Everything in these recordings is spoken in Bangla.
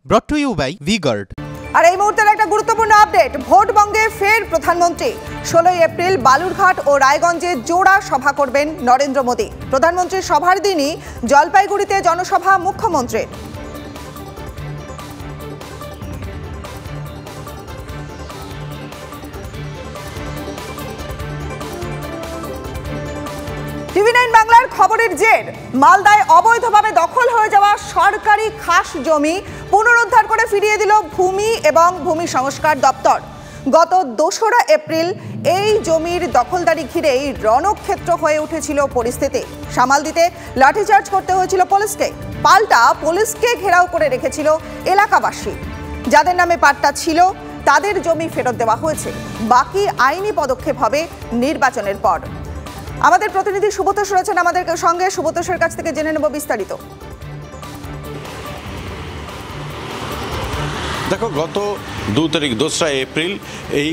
brought to you by V-Guard। আর এই মুহূর্তের একটা গুরুত্বপূর্ণ আপডেট, ভোটবঙ্গে ফের প্রধানমন্ত্রী। 16 এপ্রিল বালুরঘাট ও রায়গঞ্জে জোড়া সভা করবেন নরেন্দ্র মোদী। প্রধানমন্ত্রীর সভার দিনই জলপাইগুড়িতে জনসভা মুখ্যমন্ত্রীর। টিভি9 বাংলার খবরের জের, মালদায় অবৈধভাবে দখল হয়ে যাওয়া সরকারি খাস জমি পুনরুদ্ধার করে ফিরিয়ে দিল ভূমি এবং ভূমি সংস্কার দপ্তর। গত 2রা এপ্রিল এই জমির দখলদারি ঘিরেই রণক্ষেত্র হয়ে উঠেছিল পরিস্থিতি। সামাল দিতে লাঠিচার্জ করতে হয়েছিল পুলিশকে, পাল্টা পুলিশকে ঘেরাও করে রেখেছিল এলাকাবাসী। যাদের নামে পাট্টা ছিল তাদের জমি ফেরত দেওয়া হয়েছে, বাকি আইনি পদক্ষেপ হবে নির্বাচনের পর। আমাদের প্রতিনিধি সুব্রত রয়েছেন আমাদের সঙ্গে, সুব্রতর কাছ থেকে জেনে নেব বিস্তারিত। দেখো, গত 2রা এপ্রিল এই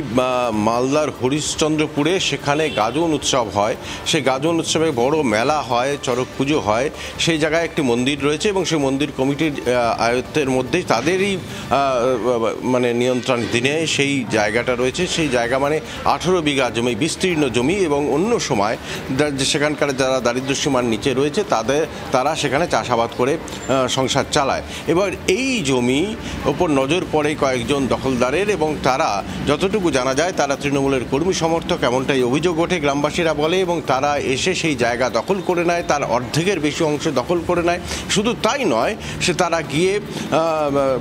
মালদার হরিশ্চন্দ্রপুরে সেখানে গাজন উৎসব হয়। সেই গাজন উৎসবে বড় মেলা হয়, চড়ক পুজো হয়। সেই জায়গায় একটি মন্দির রয়েছে এবং সেই মন্দির কমিটির আয়ত্তের মধ্যেই তাদেরই মানে নিয়ন্ত্রণ দিনে সেই জায়গাটা রয়েছে। সেই জায়গা মানে 18 বিঘা জমি, বিস্তীর্ণ জমি, এবং অন্য সময় সেখানকার যারা দারিদ্র্যসীমার নিচে রয়েছে তারা সেখানে চাষাবাদ করে সংসার চালায়। এবার এই জমি ওপর নজর পড়ে কয়েকজন দখলদারের, এবং তারা যতটুকু জানা যায় তারা তৃণমূলের কর্মী সমর্থক, এমনটাই অভিযোগ ওঠে গ্রামবাসীরা বলে। এবং তারা এসে সেই জায়গা দখল করে নেয়, তার অর্ধেকের বেশি অংশ দখল করে নেয়। শুধু তাই নয়, তারা গিয়ে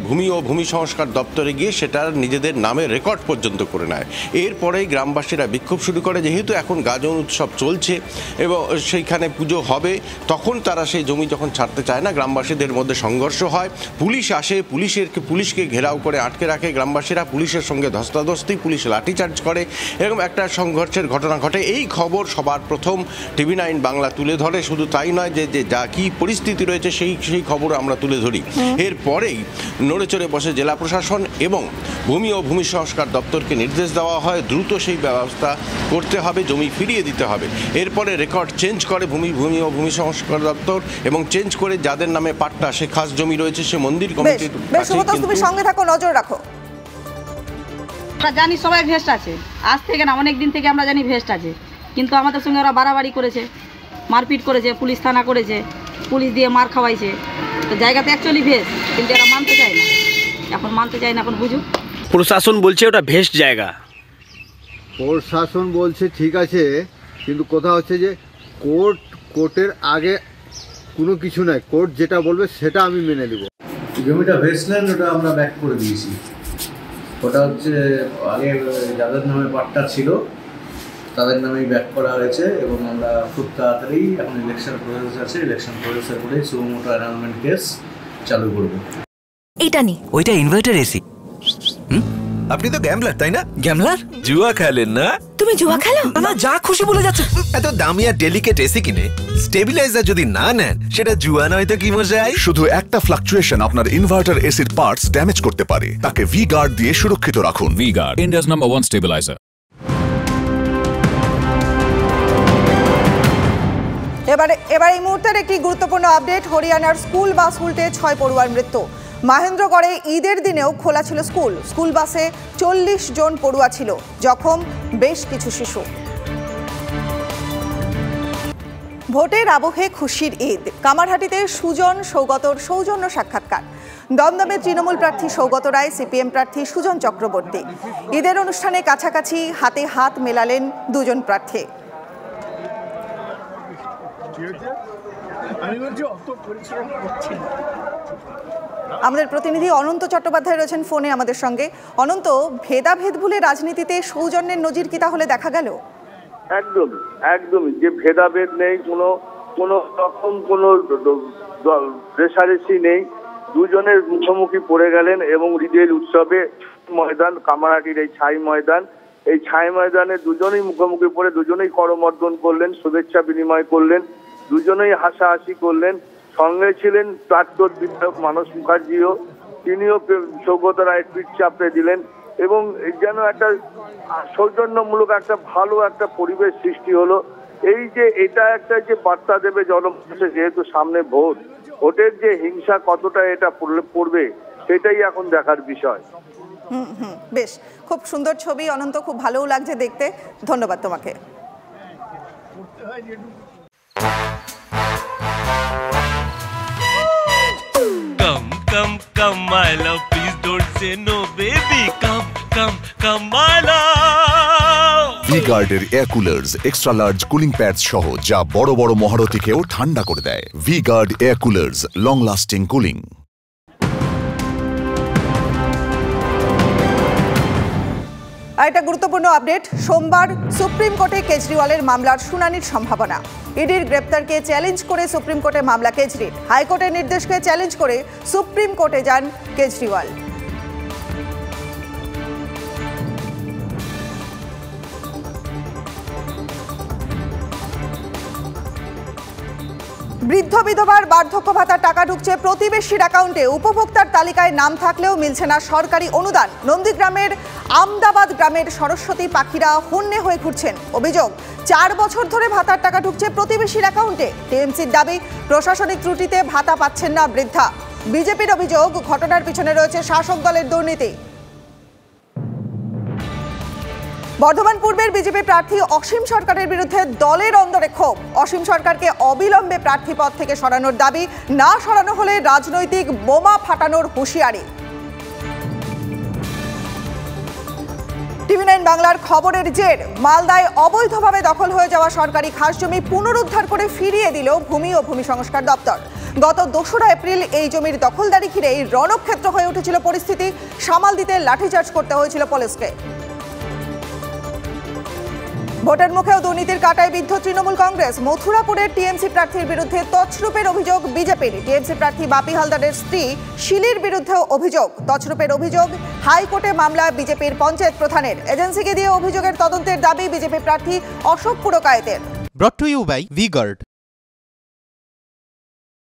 ভূমি ও ভূমি সংস্কার দপ্তরে গিয়ে সেটার নিজেদের নামে রেকর্ড পর্যন্ত করে নেয়। এরপরেই গ্রামবাসীরা বিক্ষোভ শুরু করে। যেহেতু এখন গাজন উৎসব চলছে এবং সেইখানে পুজো হবে, তখন তারা সেই জমি যখন ছাড়তে চায় না, গ্রামবাসীদের মধ্যে সংঘর্ষ হয়। পুলিশ আসে, পুলিশকে ঘেরাও করে আটকে রাখে গ্রামবাসীরা, পুলিশের সঙ্গে ধস্তাধস্তি, পুলিশ লাঠিচার্জ করে, এরকম একটা সংঘর্ষের ঘটনা ঘটে। এই খবর সবার প্রথম টিভি9 বাংলা তুলে ধরে। শুধু তাই নয়, যে যা কী পরিস্থিতি রয়েছে সেই খবর আমরা তুলে ধরি। এরপরেই নড়েচড়ে বসে জেলা প্রশাসন এবং ভূমি ও ভূমি সংস্কার দপ্তরকে নির্দেশ দেওয়া হয় দ্রুত সেই ব্যবস্থা করতে হবে, জমি ফিরিয়ে দিতে হবে। এরপরে রেকর্ড চেঞ্জ করে ভূমি ও ভূমি সংস্কার দপ্তর, এবং চেঞ্জ করে যাদের নামে পাট্টা সে খাস জমি রয়েছে সে মন্দির কমিটির সঙ্গে থাকো, নজর রাখো। আমরা জানি সবাই ভেস্ট আছে, আজ থেকে না অনেক দিন থেকে আমরা জানি ভেস্ট আছে, কিন্তু আমাদের সঙ্গে ওরা বাড়াবাড়ি করেছে, মারপিট করেছে, পুলিশ থানা করেছে, পুলিশ দিয়ে মার খাওয়াইছে। তো জায়গাতে অ্যাকচুয়ালি ভেস্ট, কিন্তু এরা মানতে চায় না। এখন মানতে চায় না, এখন বুঝুক। প্রশাসন বলছে ওটা ভেস্ট জায়গা। প্রশাসন বলছে ঠিক আছে, কিন্তু কথা হচ্ছে যে কোর্টের আগে কোনো কিছু নাই, কোর্ট যেটা বলবে সেটা আমি মেনে নেব। জমিটা ভেস্টল্যান্ড, ওটা আমরা ব্যাক করে দিয়েছি। ওটা হচ্ছে আগে যাদের নামে পাট্টা ছিল তাদের নামেই ব্যাক করা হয়েছে, এবং আমরা খুব তাড়াতাড়ি এখন ইলেকশন প্রসেস আছে, ইলেকশন প্রসেসের পরে সুমোটো অ্যানাউন্সমেন্ট কেস চালু করব। এটা নি, ওইটা ইনভার্টার এসি। আপনি তো গ্যাম্বলার, তাই না? গ্যাম্বলার? জুয়া খেলেন না? তুমি জুয়া খেলো? না, যা খুশি বলে যাচ্ছে। এত দামি আর ডেলিকেট এসি কিনে স্টেবিলাইজার যদি না নেন, সেটা জুয়া নয় তো কি মজাই। শুধু একটা ফ্লাকচুয়েশন আপনার ইনভার্টার এসির পার্টস ড্যামেজ করতে পারে। তাকে V-Guard দিয়ে সুরক্ষিত রাখুন। V-Guard, India's #1 stabilizer। এবার এই মুহূর্তের একটি গুরুত্বপূর্ণ আপডেট, হরিয়ানার স্কুল বাস উল্টে 6 পড়ুয়ার মৃত্যু। মহেন্দ্রগড়ে ঈদের দিনেও খোলা ছিল স্কুল বাসে 40 জন পড়ুয়া ছিল, জখম বেশ কিছু শিশু। ভোটের আবহে খুশির ঈদ, কামারহাটিতে সুজন সৌগতর সৌজন্য সাক্ষাৎকার। দমদমে তৃণমূল প্রার্থী সৌগত রায়, সিপিএম প্রার্থী সুজন চক্রবর্তী। ঈদের অনুষ্ঠানে কাছাকাছি হাতে হাত মেলালেন দুজন প্রার্থী। আমাদের প্রতিনিধি অনন্ত চট্টোপাধ্যায় রয়েছেন ফোনে আমাদের সঙ্গে। অনন্ত, ভেদাভেদ ভুলে রাজনীতিতে সৌজন্যের নজির কি তাহলে দেখা গেল? একদমই যে ভেদাভেদ নেই, কোনো রকম কোনো রেষারেষি নেই। দুজনের মুখোমুখি পড়ে গেলেন এবং ঈদের উৎসবে ময়দান, কামারহাটির এই ছাই ময়দানে দুজনেই মুখোমুখি পড়ে দুজনেই করমর্দন করলেন, শুভেচ্ছা বিনিময় করলেন, দুজনেই হাসাহাসি করলেন। সঙ্গে ছিলেন প্রাক্তন বিধায়ক মানস মুখার্জিও, তিনিও সৌগত রায়ের পিঠ চাপড়ে দিলেন, এবং যেন একটা সৌজন্যমূলক একটা ভালো একটা পরিবেশ সৃষ্টি হলো। এই যে এটা একটা যে বার্তা দেবে জনমানুষে, যেহেতু সামনে ভোটের যে হিংসা কতটা এটা পড়বে এটাই এখন দেখার বিষয়। বেশ, খুব সুন্দর ছবি অনন্ত, খুব ভালোও লাগছে দেখতে। ধন্যবাদ তোমাকে। Come, come, my love, please don't say no, baby. Come, my love. ভি-গার্ডের air coolers extra large cooling pads সহ যা বড় বড় মহারথীকেও ঠান্ডা করে দেয়। V-Guard air coolers, long lasting cooling. একটা গুরুত্বপূর্ণ আপডেট, সোমবার সুপ্রিম কোর্টে কেজরিওয়ালের মামলার শুনানির সম্ভাবনা। ইডির গ্রেপ্তারকে চ্যালেঞ্জ করে সুপ্রিম কোর্টে মামলা কেজরির। হাইকোর্টের নির্দেশকে চ্যালেঞ্জ করে সুপ্রিম কোর্টে যান কেজরিওয়াল। বৃদ্ধ বিধবার বার্ধক্য ভাতার টাকা ঢুকছে প্রতিবেশীর অ্যাকাউন্টে। উপভোক্তার তালিকায় নাম থাকলেও মিলছে না সরকারি অনুদান। নন্দীগ্রামের আমদাবাদ গ্রামের সরস্বতী পাখিরা হন্যে হয়ে ঘুরছেন। অভিযোগ, 4 বছর ধরে ভাতার টাকা ঢুকছে প্রতিবেশীর অ্যাকাউন্টে। টিএমসির দাবি, প্রশাসনিক ত্রুটিতে ভাতা পাচ্ছেন না বৃদ্ধা। বিজেপির অভিযোগ, ঘটনার পিছনে রয়েছে শাসক দলের দুর্নীতি। বর্ধমান পূর্বের বিজেপি প্রার্থী অসীম সরকারের বিরুদ্ধে দলের অন্দরে ক্ষোভ। অসীম সরকারকে অবিলম্বে প্রার্থী পদ থেকে সরানোর দাবি, না সরানো হলে রাজনৈতিক বোমা ফাটানোর হুঁশিয়ারি। টিভি9 বাংলার খবরের জের, মালদায় অবৈধভাবে দখল হয়ে যাওয়া সরকারি খাস জমি পুনরুদ্ধার করে ফিরিয়ে দিল ভূমি ও ভূমি সংস্কার দপ্তর। গত 2রা এপ্রিল এই জমির দখলদারি ঘিরেই রণক্ষেত্র হয়ে উঠেছিল পরিস্থিতি। সামাল দিতে লাঠিচার্জ করতে হয়েছিল পুলিশকে। ভোটের মুখেও দুর্নীতির কাঁটায় বিদ্ধ তৃণমূল কংগ্রেস। মথুরাপুরের টিএমসি প্রার্থীর বিরুদ্ধে তছরূপের অভিযোগ বিজেপির। টিএমসি প্রার্থী বাপি হালদারের স্ত্রী শিলির বিরুদ্ধেও অভিযোগ। তছরূপের অভিযোগ, হাইকোর্টে মামলা বিজেপির পঞ্চায়েত প্রধানের। এজেন্সিকে দিয়ে অভিযোগের তদন্তের দাবি বিজেপি প্রার্থী Ashok পুরকায়েতের। Brought to you by V-Guard.